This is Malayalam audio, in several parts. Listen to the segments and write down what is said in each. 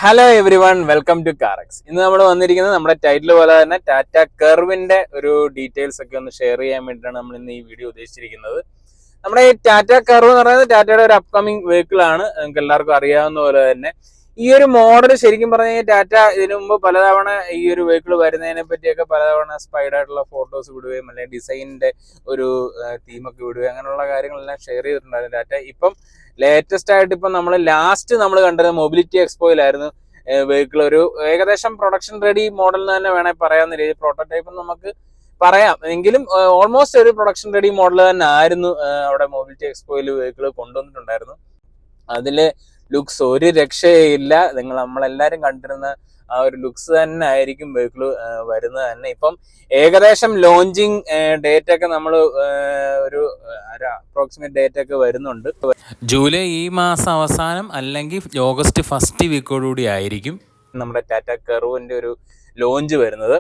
Hello everyone, welcome to കാറക്സ്. ഇന്ന് നമ്മൾ വന്നിരിക്കുന്നത് നമ്മുടെ ടൈറ്റിൽ പോലെ തന്നെ ടാറ്റ കെർവിന്റെ ഒരു ഡീറ്റെയിൽസ് ഒക്കെ ഒന്ന് ഷെയർ ചെയ്യാൻ വേണ്ടിയിട്ടാണ് നമ്മൾ ഇന്ന് ഈ വീഡിയോ ഉദ്ദേശിച്ചിരിക്കുന്നത്. നമ്മുടെ ഈ ടാറ്റ കെർവ് എന്ന് പറയുന്നത് ടാറ്റയുടെ ഒരു അപ്കമിങ് വെഹിക്കിൾ ആണ്. നിങ്ങൾക്ക് എല്ലാവർക്കും അറിയാവുന്ന പോലെ തന്നെ ഈ ഒരു മോഡൽ ശരിക്കും പറഞ്ഞു കഴിഞ്ഞാൽ ടാറ്റ ഇതിനു മുമ്പ് പലതവണ ഈ ഒരു വെഹിക്കിൾ വരുന്നതിനെ പറ്റിയൊക്കെ പലതവണ സ്പൈഡ് ആയിട്ടുള്ള ഫോട്ടോസ് വിടുകയും അല്ലെങ്കിൽ ഡിസൈനിന്റെ ഒരു തീമൊക്കെ വിടുകയും അങ്ങനെയുള്ള കാര്യങ്ങളെല്ലാം ഷെയർ ചെയ്തിട്ടുണ്ടായിരുന്നു ടാറ്റ. ഇപ്പം ലേറ്റസ്റ്റ് ആയിട്ട് ഇപ്പം നമ്മൾ കണ്ടത് മൊബിലിറ്റി എക്സ്പോയിലായിരുന്നു വെഹിക്കിൾ. ഒരു ഏകദേശം പ്രൊഡക്ഷൻ റെഡി മോഡൽ എന്ന് തന്നെ വേണമെങ്കിൽ പറയാവുന്ന രീതി, പ്രോട്ടോടൈപ്പ് നമുക്ക് പറയാം എങ്കിലും ഓൾമോസ്റ്റ് ഒരു പ്രൊഡക്ഷൻ റെഡി മോഡൽ തന്നെ ആയിരുന്നു അവിടെ മൊബിലിറ്റി എക്സ്പോയിൽ വെഹിക്കിൾ കൊണ്ടുവന്നിട്ടുണ്ടായിരുന്നു. അതില് ലുക്സ് ഒരു രക്ഷയില്ല. നമ്മളെല്ലാരും കണ്ടിരുന്ന ആ ഒരു ലുക്സ് തന്നെ ആയിരിക്കും വെഹിക്കിൾ വരുന്നത് തന്നെ. ഇപ്പം ഏകദേശം ലോഞ്ചിങ് ഡേറ്റ് ഒക്കെ നമ്മൾ ഒരു അപ്രോക്സിമേറ്റ് ഡേറ്റ് ഒക്കെ വരുന്നുണ്ട്. ജൂലൈ ഈ മാസം അവസാനം അല്ലെങ്കിൽ ഓഗസ്റ്റ് ഫസ്റ്റ് വീക്കോടുകൂടി ആയിരിക്കും നമ്മുടെ ടാറ്റ കെർവിന്റെ ഒരു ലോഞ്ച് വരുന്നത്.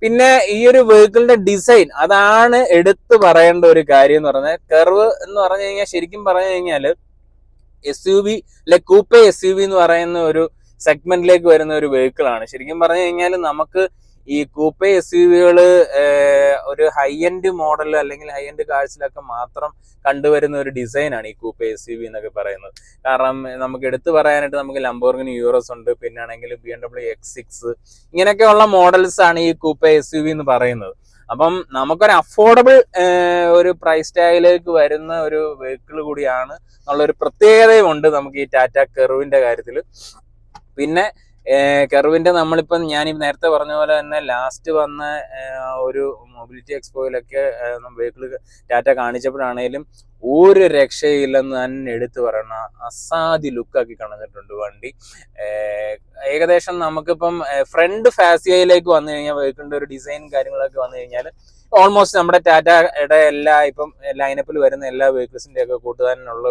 പിന്നെ ഈ ഒരു വെഹിക്കിളിന്റെ ഡിസൈൻ, അതാണ് എടുത്തു പറയേണ്ട ഒരു കാര്യം എന്ന് പറഞ്ഞാൽ. കെർവ് എന്ന് പറഞ്ഞു കഴിഞ്ഞാൽ ശരിക്കും പറഞ്ഞു കഴിഞ്ഞാൽ SUV കൂപ്പെ SUV എന്ന് പറയുന്ന ഒരു സെഗ്മെന്റിലേക്ക് വരുന്ന ഒരു വെഹിക്കിൾ ആണ്. ശരിക്കും പറഞ്ഞു കഴിഞ്ഞാൽ നമുക്ക് ഈ കൂപ്പെ SUV ഒരു ഹൈ എൻഡ് മോഡൽ അല്ലെങ്കിൽ ഹൈ എൻഡ് കാഴ്ചയിലൊക്കെ മാത്രം കണ്ടുവരുന്ന ഒരു ഡിസൈനാണ് ഈ കൂപ്പെ SUV എന്നൊക്കെ പറയുന്നത്. കാരണം നമുക്ക് എടുത്തു പറയാനായിട്ട് നമുക്ക് ലംബോർഗിനി യൂറോസ് ഉണ്ട്, പിന്നെ ആണെങ്കിൽ BMW X6, ഇങ്ങനെയൊക്കെയുള്ള മോഡൽസ് ആണ് ഈ കൂപ്പെ SUV എന്ന് പറയുന്നത്. അപ്പം നമുക്കൊരു അഫോർഡബിൾ ഒരു പ്രൈസ് ടാഗിലേക്ക് വരുന്ന ഒരു വെഹിക്കിൾ കൂടിയാണ് എന്നുള്ളൊരു പ്രത്യേകതയും ഉണ്ട് നമുക്ക് ഈ ടാറ്റ കെർവിന്റെ കാര്യത്തിൽ. പിന്നെ കെർവിന്റെ നമ്മളിപ്പം ഞാൻ നേരത്തെ പറഞ്ഞ പോലെ തന്നെ ലാസ്റ്റ് വന്ന ഒരു മൊബിലിറ്റി എക്സ്പോയിലൊക്കെ വെഹിക്കിൾ ടാറ്റ കാണിച്ചപ്പോഴാണേലും ഒരു രക്ഷയില്ലെന്ന് തന്നെ എടുത്തു പറയണ അസാധ്യ ലുക്കാക്കി കാണിച്ചിട്ടുണ്ട് വണ്ടി. ഏകദേശം നമുക്കിപ്പം ഫ്രണ്ട് ഫാസിയയിലേക്ക് വന്നു കഴിഞ്ഞാൽ വെഹിക്കിളിന്റെ ഒരു ഡിസൈൻ കാര്യങ്ങളൊക്കെ വന്നു കഴിഞ്ഞാൽ ഓൾമോസ്റ്റ് നമ്മുടെ ടാറ്റയുടെ എല്ലാ ഇപ്പം ലൈനപ്പിൽ വരുന്ന എല്ലാ വെഹിക്കിൾസിന്റെ ഒക്കെ കൂട്ടുകാരനുള്ള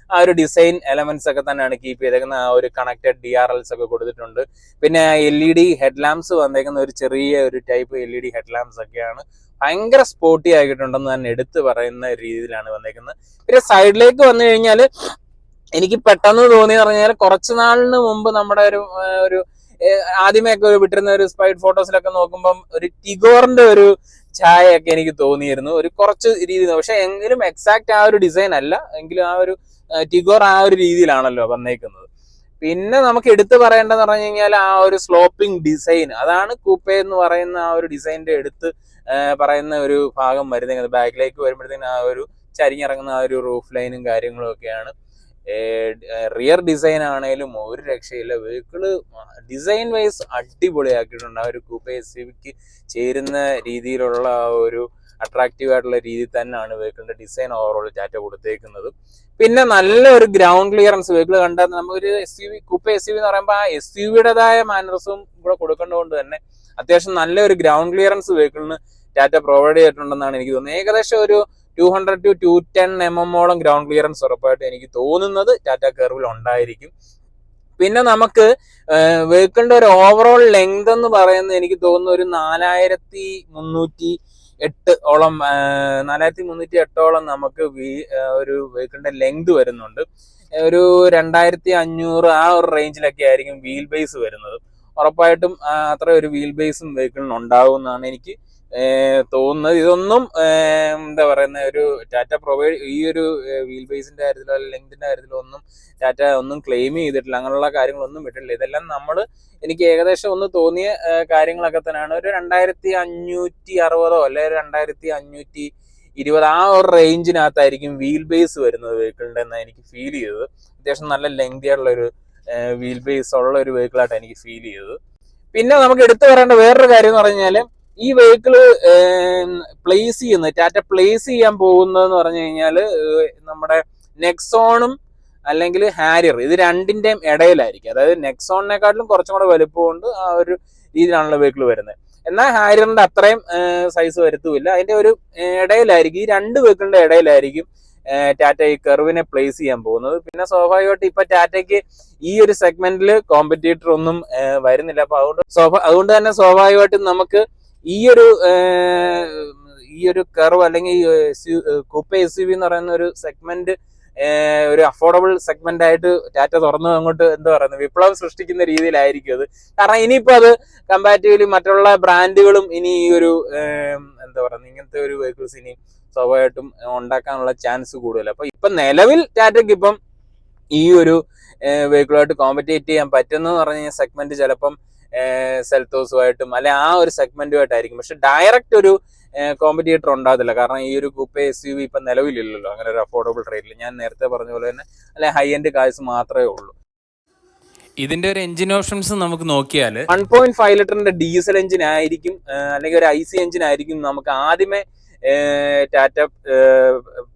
ആ ഒരു ഡിസൈൻ എലമെന്റ്സ് ഒക്കെ തന്നെയാണ് കീപ്പ് ചെയ്തേക്കുന്ന. ആ ഒരു കണക്റ്റഡ് DRLs ഒക്കെ കൊടുത്തിട്ടുണ്ട്. പിന്നെ LED ഹെഡ്ലാംപ്സ് വന്നേക്കുന്ന ഒരു ചെറിയ ഒരു ടൈപ്പ് LED ഹെഡ്ലാംപ്സ് ഒക്കെയാണ് ഭയങ്കര സ്പോർട്ടി ആയിട്ടുണ്ടെന്ന് തന്നെ എടുത്തു പറയുന്ന രീതിയിലാണ് വന്നേക്കുന്നത്. പിന്നെ സൈഡിലേക്ക് വന്നു കഴിഞ്ഞാൽ എനിക്ക് പെട്ടെന്ന് തോന്നി പറഞ്ഞാൽ കുറച്ചു നാളിന് മുമ്പ് നമ്മുടെ ഒരു ആദ്യമൊക്കെ ഒരു വിട്ടിരുന്ന ഒരു സ്പൈഡ് ഫോട്ടോസിലൊക്കെ നോക്കുമ്പം ഒരു ടിഗോറിന്റെ ഒരു ഛായയൊക്കെ എനിക്ക് തോന്നിയിരുന്നു ഒരു കുറച്ച് രീതിയിൽ. പക്ഷെ എങ്കിലും എക്സാക്ട് ആ ഒരു ഡിസൈൻ അല്ല, എങ്കിലും ആ ഒരു ടിഗോർ ആ ഒരു രീതിയിലാണല്ലോ വന്നേക്കുന്നത്. പിന്നെ നമുക്ക് എടുത്തു പറയേണ്ടതെന്ന് പറഞ്ഞു കഴിഞ്ഞാൽ ആ ഒരു സ്ലോപ്പിംഗ് ഡിസൈൻ, അതാണ് കൂപ്പെ എന്ന് പറയുന്ന ആ ഒരു ഡിസൈനിന്റെ എടുത്ത് പറയുന്ന ഒരു ഭാഗം വരുന്നത്. ബാക്കിലേക്ക് വരുമ്പോഴത്തേക്കും ആ ഒരു ചരിഞ്ഞിറങ്ങുന്ന ആ ഒരു റൂഫ് ലൈനും കാര്യങ്ങളും ഒക്കെയാണ്. റിയർ ഡിസൈൻ ആണേലും ഒരു രക്ഷയില്ല. വെഹിക്കിള് ഡിസൈൻ വൈസ് അടിപൊളിയാക്കിയിട്ടുണ്ട്. ആ ഒരു കൂപ്പെ SUVക്ക് ചേരുന്ന രീതിയിലുള്ള ആ ഒരു അട്രാക്റ്റീവ് ആയിട്ടുള്ള രീതിയിൽ തന്നെയാണ് വെഹിക്കിളിന്റെ ഡിസൈൻ ഓവറോൾ ടാറ്റ കൊടുത്തേക്കുന്നത്. പിന്നെ നല്ല ഒരു ഗ്രൗണ്ട് ക്ലിയറൻസ് വെഹിക്കിൾ കണ്ടാൽ നമുക്കൊരു കൂപ്പെ SUV എന്ന് പറയുമ്പോൾ ആ SUVയുടേതായ മാനറസും കൂടെ കൊടുക്കേണ്ടതുകൊണ്ട് തന്നെ അത്യാവശ്യം നല്ലൊരു ഗ്രൗണ്ട് ക്ലിയറൻസ് വെഹിക്കിളിന് ടാറ്റ പ്രൊവൈഡ് ചെയ്തിട്ടുണ്ടെന്നാണ് എനിക്ക് തോന്നുന്നത്. ഏകദേശം ഒരു 200 to 210 mm ഗ്രൗണ്ട് ക്ലിയറൻസ് ഉറപ്പായിട്ട് എനിക്ക് തോന്നുന്നത് ടാറ്റ കെർവിൽ ഉണ്ടായിരിക്കും. പിന്നെ നമുക്ക് വെഹിക്കിളിന്റെ ഒരു ഓവറോൾ ലെങ്ത് എന്ന് പറയുന്നത് എനിക്ക് തോന്നുന്നു ഒരു 4308 നമുക്ക് ഒരു വെഹിക്കിളിന്റെ ലെങ്ത് വരുന്നുണ്ട്. ഒരു 2500 ആ ഒരു റേഞ്ചിലൊക്കെ ആയിരിക്കും വീൽ ബേസ് വരുന്നത്. ഉറപ്പായിട്ടും അത്ര ഒരു വീൽ ബേസും വെഹിക്കിളിന് ഉണ്ടാവും എന്നാണ് എനിക്ക് തോന്നുന്നത്. ഇതൊന്നും എന്താ പറയുന്ന ഒരു ടാറ്റ പ്രൊവൈഡ് ഈ ഒരു വീൽ ബേസിന്റെ കാര്യത്തിലോ ലെങ്തിന്റെ കാര്യത്തിലോ ഒന്നും ടാറ്റ ഒന്നും ക്ലെയിം ചെയ്തിട്ടില്ല, അങ്ങനെയുള്ള കാര്യങ്ങളൊന്നും വിട്ടിട്ടില്ല. ഇതെല്ലാം എനിക്ക് ഏകദേശം ഒന്ന് തോന്നിയ കാര്യങ്ങളൊക്കെ തന്നെയാണ്. ഒരു 2560 അല്ലെ 2520 ആ ഒരു റേഞ്ചിനകത്തായിരിക്കും വീൽ ബേസ് വരുന്നത് വെഹിക്കിളിന്റെ എന്നാണ് എനിക്ക് ഫീൽ ചെയ്തത്. അത്യാവശ്യം നല്ല ലെങ്തി ആയിട്ടുള്ള ഒരു വീൽ ബേസ് ഉള്ള ഒരു വെഹിക്കിളായിട്ട് എനിക്ക് ഫീൽ ചെയ്തത്. പിന്നെ നമുക്ക് എടുത്തു പറയേണ്ട വേറൊരു കാര്യം എന്ന് പറഞ്ഞാല് ഈ വെഹിക്കിള് ടാറ്റ പ്ലേസ് ചെയ്യാൻ പോകുന്നതെന്ന് പറഞ്ഞു കഴിഞ്ഞാല് നമ്മുടെ നെക്സോണും അല്ലെങ്കിൽ ഹാരിയർ, ഇത് രണ്ടിന്റെയും ഇടയിലായിരിക്കും. അതായത് നെക്സോണിനെക്കാട്ടിലും കുറച്ചും കൂടെ വലുപ്പമുണ്ട്, ആ ഒരു രീതിയിലാണല്ലോ വെഹിക്കിൾ വരുന്നത്. എന്നാൽ ഹാരിയറിന്റെ അത്രയും സൈസ് വരുത്തുമില്ല, അതിന്റെ ഒരു ഇടയിലായിരിക്കും. ഈ രണ്ട് വെഹിക്കിളിന്റെ ഇടയിലായിരിക്കും ടാറ്റ ഈ കെർവിനെ പ്ലേസ് ചെയ്യാൻ പോകുന്നത്. പിന്നെ സ്വാഭാവികമായിട്ട് ഇപ്പൊ ടാറ്റയ്ക്ക് ഈ ഒരു സെഗ്മെന്റിൽ കോമ്പറ്റീറ്റർ ഒന്നും വരുന്നില്ല. അപ്പൊ അതുകൊണ്ട് തന്നെ സ്വാഭാവികമായിട്ടും നമുക്ക് ഈ ഒരു കർവ് അല്ലെങ്കിൽ കൂപ്പെ SUV എന്ന് പറയുന്ന ഒരു സെഗ്മെന്റ് ഒരു അഫോർഡബിൾ സെഗ്മെന്റ് ആയിട്ട് ടാറ്റ തുറന്നു അങ്ങോട്ട് എന്താ പറയുന്നത് വിപ്ലവം സൃഷ്ടിക്കുന്ന രീതിയിലായിരിക്കും അത്. കാരണം ഇനിയിപ്പോ അത് കമ്പാരിറ്റീവ്ലി മറ്റുള്ള ബ്രാൻഡുകളും ഇനി ഈ ഒരു എന്താ പറയുന്നത് ഇങ്ങനത്തെ ഒരു വെഹിക്കിൾസ് ഇനി സ്വാഭാവികമായിട്ടും ഉണ്ടാക്കാനുള്ള ചാൻസ് കൂടുതൽ. അപ്പൊ ഇപ്പൊ നിലവിൽ ടാറ്റയ്ക്ക് ഇപ്പം ഈ ഒരു വെഹിക്കിളുമായിട്ട് കോമ്പറ്റേറ്റ് ചെയ്യാൻ പറ്റുന്ന പറഞ്ഞു കഴിഞ്ഞാൽ സെഗ്മെന്റ് ചിലപ്പം സെൽത്തോസുമായിട്ടും അല്ലെ ആ ഒരു സെഗ്മെന്റുമായിട്ടായിരിക്കും. പക്ഷെ ഡയറക്റ്റ് ഒരു കോമ്പറ്റേറ്റർ ഉണ്ടാകത്തില്ല. കാരണം ഈ ഒരു കൂപ്പെ SUV ഇപ്പൊ നിലവിലില്ലല്ലോ അങ്ങനെ ഒരു അഫോർഡബിൾ റേറ്റിൽ. ഞാൻ നേരത്തെ പറഞ്ഞ പോലെ തന്നെ അല്ലെ ഹൈ എൻഡ് കാഴ്സ് മാത്രമേ ഉള്ളൂ. ഇതിന്റെ ഒരു എഞ്ചിൻ ഓപ്ഷൻസ് നമുക്ക് നോക്കിയാൽ 1.5 ലിറ്ററിന്റെ ഡീസൽ എഞ്ചിൻ ആയിരിക്കും അല്ലെങ്കിൽ ഒരു IC എഞ്ചിൻ ആയിരിക്കും നമുക്ക് ആദ്യമേ ടാറ്റ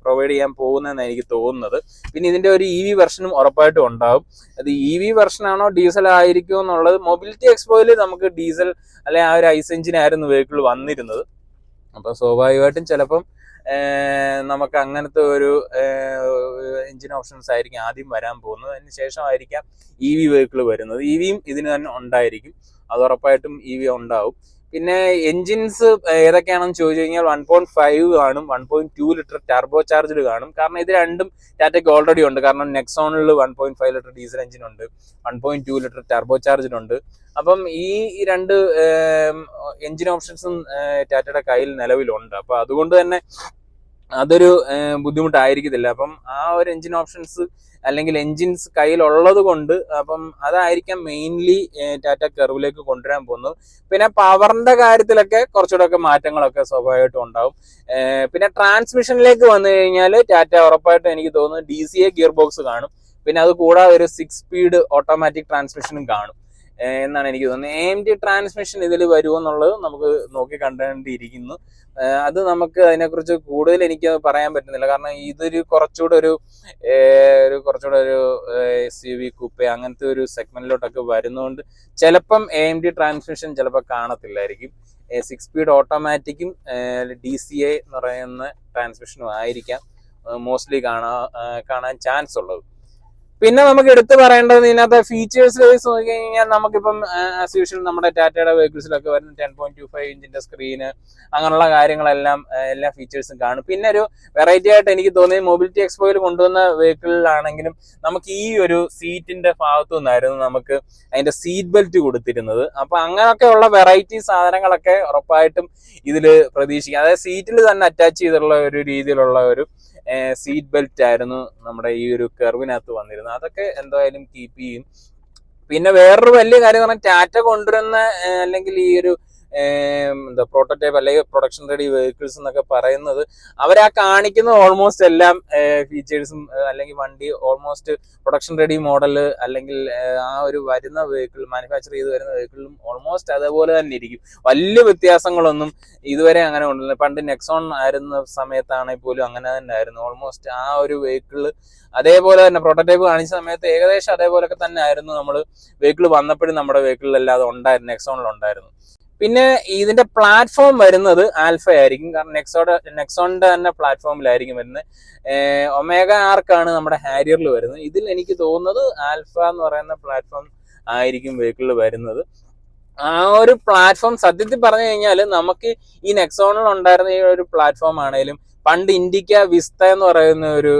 പ്രൊവൈഡ് ചെയ്യാൻ പോകുന്നതെന്ന് എനിക്ക് തോന്നുന്നത്. പിന്നെ ഇതിന്റെ ഒരു EV വെർഷനും ഉറപ്പായിട്ടും ഉണ്ടാവും. അത് EV വെർഷൻ ആണോ ഡീസൽ ആയിരിക്കും എന്നുള്ളത് മൊബിലിറ്റി എക്സ്പോയിൽ നമുക്ക് ഡീസൽ അല്ലെ ആ ഒരു IC എഞ്ചിൻ ആയിരുന്നു വെഹിക്കിൾ വന്നിരുന്നത്. അപ്പൊ സ്വാഭാവികമായിട്ടും ചിലപ്പം നമുക്ക് അങ്ങനത്തെ ഒരു എഞ്ചിൻ ഓപ്ഷൻസ് ആയിരിക്കും ആദ്യം വരാൻ പോകുന്നത്. അതിന് ശേഷമായിരിക്കാം EV വെഹിക്കിൾ വരുന്നത്. EVയും ഇതിന് തന്നെ ഉണ്ടായിരിക്കും, അത് ഉറപ്പായിട്ടും EV ഉണ്ടാവും. പിന്നെ എൻജിൻസ് ഏതൊക്കെയാണെന്ന് ചോദിച്ചു കഴിഞ്ഞാൽ 1.5 കാണും, 1.2 ലിറ്റർ ടർബോ ചാർജ്ഡ് കാണും. കാരണം ഇത് രണ്ടും ടാറ്റയ്ക്ക് ഓൾറെഡി ഉണ്ട്. കാരണം നെക്സോണിൽ 1.5 ലിറ്റർ ഡീസൽ എഞ്ചിൻ ഉണ്ട്, 1.2 ലിറ്റർ ടർബോ ചാർജ്ഡ് ഉണ്ട്. അപ്പം ഈ രണ്ട് എഞ്ചിൻ ഓപ്ഷൻസും ടാറ്റയുടെ കയ്യിൽ നിലവിലുണ്ട്. അപ്പൊ അതുകൊണ്ട് തന്നെ അതൊരു ബുദ്ധിമുട്ടായിരിക്കത്തില്ല. അപ്പം ആ ഒരു എഞ്ചിൻ ഓപ്ഷൻസ് അല്ലെങ്കിൽ എൻജിൻസ് കയ്യിലുള്ളത് കൊണ്ട് അപ്പം അതായിരിക്കാം മെയിൻലി ടാറ്റ കർവിലേക്ക് കൊണ്ടുവരാൻ പോകുന്നത്. പിന്നെ പവറിന്റെ കാര്യത്തിലൊക്കെ കുറച്ചുകൂടെ ഒക്കെ മാറ്റങ്ങളൊക്കെ സ്വാഭാവികമായിട്ടും ഉണ്ടാവും. പിന്നെ ട്രാൻസ്മിഷനിലേക്ക് വന്നു കഴിഞ്ഞാൽ ടാറ്റ ഉറപ്പായിട്ടും എനിക്ക് തോന്നുന്നു DCA ഗിയർ ബോക്സ് കാണും. പിന്നെ അത് കൂടാതെ ഒരു 6 സ്പീഡ് ഓട്ടോമാറ്റിക് ട്രാൻസ്മിഷനും കാണും എന്നാണ് എനിക്ക് തോന്നുന്നത്. AMD ട്രാൻസ്മിഷൻ ഇതിൽ വരുമോ എന്നുള്ളത് നമുക്ക് നോക്കി കണ്ടേണ്ടിയിരിക്കുന്നു. അത് നമുക്ക് അതിനെക്കുറിച്ച് കൂടുതൽ എനിക്ക് പറയാൻ പറ്റുന്നില്ല. കാരണം ഇതൊരു കുറച്ചുകൂടെ ഒരു SUV കൂപ്പെ അങ്ങനത്തെ ഒരു സെഗ്മെന്റിലോട്ടൊക്കെ വരുന്നതുകൊണ്ട് ചിലപ്പം AMD ട്രാൻസ്മിഷൻ ചിലപ്പോൾ കാണത്തില്ലായിരിക്കും. 6 സ്പീഡ് ഓട്ടോമാറ്റിക്കും DCA എന്ന് പറയുന്ന ട്രാൻസ്മിഷനും ആയിരിക്കാം മോസ്റ്റ്ലി കാണാൻ ചാൻസ് ഉള്ളത്. പിന്നെ നമുക്ക് എടുത്തു പറയേണ്ടത് ഇതിനകത്ത് ഫീച്ചേഴ്സ് വൈസ് നോക്കി കഴിഞ്ഞാൽ നമുക്കിപ്പം ആസ് യൂഷ്വൽ നമ്മുടെ ടാറ്റയുടെ വെഹിക്കിൾസിലൊക്കെ വരുന്ന 10.25 ഇഞ്ചിന്റെ സ്ക്രീന് അങ്ങനെയുള്ള കാര്യങ്ങളെല്ലാം എല്ലാ ഫീച്ചേഴ്സും കാണും. പിന്നെ ഒരു വെറൈറ്റി ആയിട്ട് എനിക്ക് തോന്നി മൊബിലിറ്റി എക്സ്പോയിൽ കൊണ്ടുവന്ന വെഹിക്കിളിലാണെങ്കിലും നമുക്ക് ഈ ഒരു സീറ്റിന്റെ ഭാഗത്തു നിന്നായിരുന്നു നമുക്ക് അതിന്റെ സീറ്റ് ബെൽറ്റ് കൊടുത്തിരുന്നത്. അപ്പൊ അങ്ങനെയൊക്കെയുള്ള വെറൈറ്റി സാധനങ്ങളൊക്കെ ഉറപ്പായിട്ടും ഇതിൽ പ്രതീക്ഷിക്കാം. അതായത് സീറ്റിൽ തന്നെ അറ്റാച്ച് ചെയ്തിട്ടുള്ള ഒരു രീതിയിലുള്ള ഒരു സീറ്റ് ബെൽറ്റ് ആയിരുന്നു നമ്മുടെ ഈ ഒരു കർവിനകത്ത് വന്നിരുന്നത്. അതൊക്കെ എന്തായാലും കീപ്പ് ചെയ്യും. പിന്നെ വേറൊരു വലിയ കാര്യം എന്ന് പറഞ്ഞാൽ ടാറ്റ കൊണ്ടുവരുന്ന അല്ലെങ്കിൽ ഈ ഒരു പ്രോട്ടോടൈപ്പ് അല്ലെങ്കിൽ പ്രൊഡക്ഷൻ റെഡി വെഹിക്കിൾസ് എന്നൊക്കെ പറയുന്നത് അവരാ കാണിക്കുന്ന ഓൾമോസ്റ്റ് എല്ലാം ഫീച്ചേഴ്സും അല്ലെങ്കിൽ വണ്ടി ഓൾമോസ്റ്റ് പ്രൊഡക്ഷൻ റെഡി മോഡൽ അല്ലെങ്കിൽ ആ ഒരു വരുന്ന വെഹിക്കിൾ മാനുഫാക്ചർ ചെയ്ത് വരുന്ന വെഹിക്കിളും ഓൾമോസ്റ്റ് അതേപോലെ തന്നെ ഇരിക്കും. വലിയ വ്യത്യാസങ്ങളൊന്നും ഇതുവരെ അങ്ങനെ ഉണ്ടല്ലോ. പണ്ട് നെക്സോൺ ആയിരുന്ന സമയത്താണെങ്കിൽ പോലും അങ്ങനെ തന്നെ ആയിരുന്നു. ഓൾമോസ്റ്റ് ആ ഒരു വെഹിക്കിൾ അതേപോലെ തന്നെ പ്രോട്ടോടൈപ്പ് കാണിച്ച സമയത്ത് ഏകദേശം അതേപോലൊക്കെ തന്നെ ആയിരുന്നു നമ്മൾ വെഹിക്കിൾ വന്നപ്പോഴും നമ്മുടെ വെഹിക്കിളിലല്ലാതെ ഉണ്ടായിരുന്നു, നെക്സോണിൽ ഉണ്ടായിരുന്നു. പിന്നെ ഇതിന്റെ പ്ലാറ്റ്ഫോം വരുന്നത് ആൽഫ ആയിരിക്കും. കാരണം നെക്സോണിന്റെ തന്നെ പ്ലാറ്റ്ഫോമിലായിരിക്കും വരുന്നത്. ഒമേഗ ആർക്കാണ് നമ്മുടെ ഹാരിയറിൽ വരുന്നത്. ഇതിൽ എനിക്ക് തോന്നുന്നത് ആൽഫ എന്ന് പറയുന്ന പ്ലാറ്റ്ഫോം ആയിരിക്കും വെഹിക്കിളിൽ വരുന്നത്. ആ ഒരു പ്ലാറ്റ്ഫോം സത്യത്തിൽ പറഞ്ഞു കഴിഞ്ഞാൽ നമുക്ക് ഈ നെക്സോണിൽ ഉണ്ടായിരുന്ന ഈ ഒരു പ്ലാറ്റ്ഫോം ആണെങ്കിലും പണ്ട് ഇൻഡിക്ക വിസ്ത എന്ന് പറയുന്ന ഒരു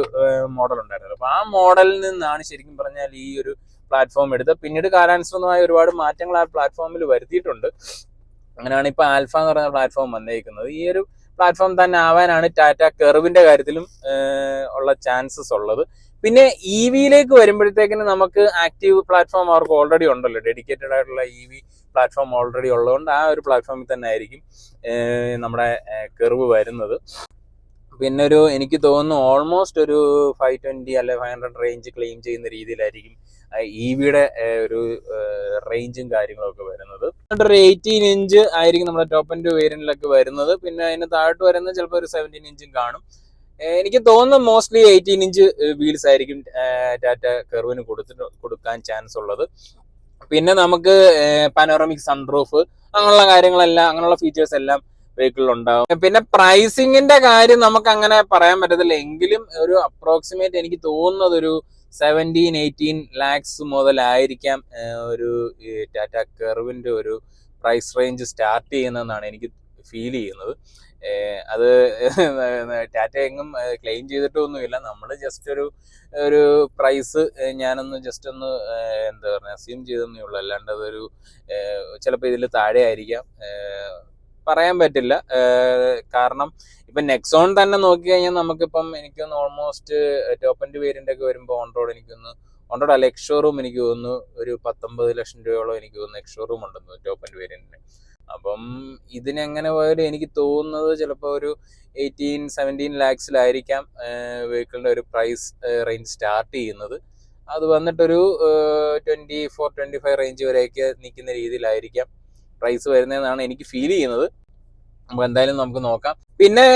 മോഡൽ ഉണ്ടായിരുന്നു. അപ്പൊ ആ മോഡലിൽ നിന്നാണ് ശരിക്കും പറഞ്ഞാൽ ഈ ഒരു പ്ലാറ്റ്ഫോം എടുത്തത്. പിന്നീട് കാലാനുസൃതമായ ഒരുപാട് മാറ്റങ്ങൾ ആ പ്ലാറ്റ്ഫോമിൽ വരുത്തിയിട്ടുണ്ട്. അങ്ങനെയാണ് ഇപ്പൊ ആൽഫ എന്ന് പറയുന്ന പ്ലാറ്റ്ഫോം വന്നേക്കുന്നത്. ഈ ഒരു പ്ലാറ്റ്ഫോം തന്നെ ആവാനാണ് ടാറ്റ കെർവിന്റെ കാര്യത്തിലും ഉള്ള ചാൻസസ് ഉള്ളത്. പിന്നെ EVയിലേക്ക് വരുമ്പോഴത്തേക്കിന് നമുക്ക് ആക്റ്റീവ് പ്ലാറ്റ്ഫോം അവർക്ക് ഓൾറെഡി ഉണ്ടല്ലോ, ഡെഡിക്കേറ്റഡ് ആയിട്ടുള്ള EV പ്ലാറ്റ്ഫോം ഓൾറെഡി ഉള്ളതുകൊണ്ട് ആ ഒരു പ്ലാറ്റ്ഫോമിൽ തന്നെ ആയിരിക്കും നമ്മുടെ കെർവ് വരുന്നത്. പിന്നെ എനിക്ക് തോന്നുന്നു ഓൾമോസ്റ്റ് ഒരു 520 അല്ലെ 500 റേഞ്ച് ക്ലെയിം ചെയ്യുന്ന രീതിയിലായിരിക്കും EVയുടെ ഒരു റേഞ്ചും കാര്യങ്ങളൊക്കെ വരുന്നത്. ഒരു 18 ഇഞ്ച് ആയിരിക്കും നമ്മുടെ ടോപ്പ് ആൻഡ് വേരിയന്റിലൊക്കെ വരുന്നത്. പിന്നെ അതിന് താഴോട്ട് വരുന്നത് ചിലപ്പോൾ ഒരു 17 ഇഞ്ചും കാണും. എനിക്ക് തോന്നുന്നു മോസ്റ്റ്ലി 18 ഇഞ്ച് വീൽസ് ആയിരിക്കും ടാറ്റ കെർവിന് കൊടുക്കാൻ ചാൻസ് ഉള്ളത്. പിന്നെ നമുക്ക് പാനോറമിക് സൺറൂഫ് അങ്ങനെയുള്ള കാര്യങ്ങളെല്ലാം അങ്ങനെയുള്ള ഫീച്ചേഴ്സ് എല്ലാം വെഹിക്കിളിൽ ഉണ്ടാവും. പിന്നെ പ്രൈസിങ്ങിന്റെ കാര്യം നമുക്ക് അങ്ങനെ പറയാൻ പറ്റത്തില്ല. എങ്കിലും ഒരു അപ്രോക്സിമേറ്റ് എനിക്ക് തോന്നുന്നത് ഒരു 17-18 ലാക്സ് മുതലായിരിക്കാം ഒരു ടാറ്റ കെർവിന്റെ ഒരു പ്രൈസ് റേഞ്ച് സ്റ്റാർട്ട് ചെയ്യുന്നതെന്നാണ് എനിക്ക് ഫീൽ ചെയ്യുന്നത്. അത് ടാറ്റ എങ്ങും ക്ലെയിം ചെയ്തിട്ടൊന്നുമില്ല. നമ്മൾ ജസ്റ്റ് ഒരു പ്രൈസ് ഞാനൊന്ന് ജസ്റ്റ് ഒന്ന് എന്താ പറയുക അസ്യൂം ചെയ്തെന്നേ ഉള്ളൂ. അല്ലാണ്ട് അതൊരു ചിലപ്പോൾ ഇതിൽ താഴെ ആയിരിക്കാം, പറയാൻ പറ്റില്ല. കാരണം ഇപ്പം നെക്സോൺ തന്നെ നോക്കി കഴിഞ്ഞാൽ നമുക്കിപ്പം എനിക്കൊന്ന് ഓൾമോസ്റ്റ് ടോപ്പ് എൻഡ് വേരിയൻ്റ് ഒക്കെ വരുമ്പോൾ ഓൺ റോഡ് അല്ല എക്സ്ഷോറൂം എനിക്ക് തോന്നുന്നു ഒരു 19 ലക്ഷം രൂപയോളം എനിക്ക് തോന്നുന്നു എക്സ്ഷോറൂം ഉണ്ടെന്ന് ടോപ്പ് എൻഡ് വേരിയന്റിന്. അപ്പം ഇതിനെങ്ങനെ പോയാലും എനിക്ക് തോന്നുന്നത് ചിലപ്പോൾ ഒരു 18-17 ലാക്സിലായിരിക്കാം വെഹിക്കിളിൻ്റെ ഒരു പ്രൈസ് റേഞ്ച് സ്റ്റാർട്ട് ചെയ്യുന്നത്. അത് വന്നിട്ടൊരു 24-25 റേഞ്ച് വരെയൊക്കെ നിൽക്കുന്ന രീതിയിലായിരിക്കാം പ്രൈസ് വരുന്നതെന്നാണ് എനിക്ക് ഫീൽ ചെയ്യുന്നത്. അപ്പോൾ എന്തായാലും നമുക്ക് നോക്കാം. പിന്നെ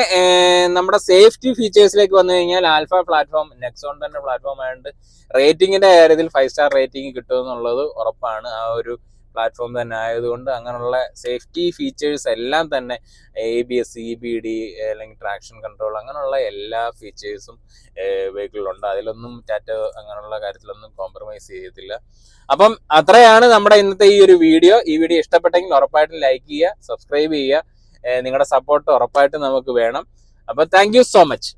നമ്മുടെ സേഫ്റ്റി ഫീച്ചേഴ്സിലേക്ക് വന്നു കഴിഞ്ഞാൽ ആൽഫ പ്ലാറ്റ്ഫോം നെക്സോൺ തന്നെ പ്ലാറ്റ്ഫോം ആയതുകൊണ്ട് റേറ്റിങ്ങിന്റെ കാര്യത്തിൽ 5 സ്റ്റാർ റേറ്റിംഗ് കിട്ടുമെന്നുള്ളത് ഉറപ്പാണ്. ആ ഒരു പ്ലാറ്റ്ഫോം തന്നെ ആയതുകൊണ്ട് അങ്ങനെയുള്ള സേഫ്റ്റി ഫീച്ചേഴ്സ് എല്ലാം തന്നെ ABS, EBD അല്ലെങ്കിൽ ട്രാക്ഷൻ കൺട്രോൾ അങ്ങനെയുള്ള എല്ലാ ഫീച്ചേഴ്സും വെഹിക്കിളിലുണ്ട്. അതിലൊന്നും ടാറ്റ അങ്ങനെയുള്ള കാര്യത്തിലൊന്നും കോംപ്രമൈസ് ചെയ്യത്തില്ല. അപ്പം അത്രയാണ് നമ്മുടെ ഇന്നത്തെ ഈ ഒരു വീഡിയോ. ഈ വീഡിയോ ഇഷ്ടപ്പെട്ടെങ്കിൽ ഉറപ്പായിട്ടും ലൈക്ക് ചെയ്യുക, സബ്സ്ക്രൈബ് ചെയ്യുക. നിങ്ങളുടെ സപ്പോർട്ട് ഉറപ്പായിട്ടും നമുക്ക് വേണം. അപ്പോൾ താങ്ക് യു സോ മച്ച്.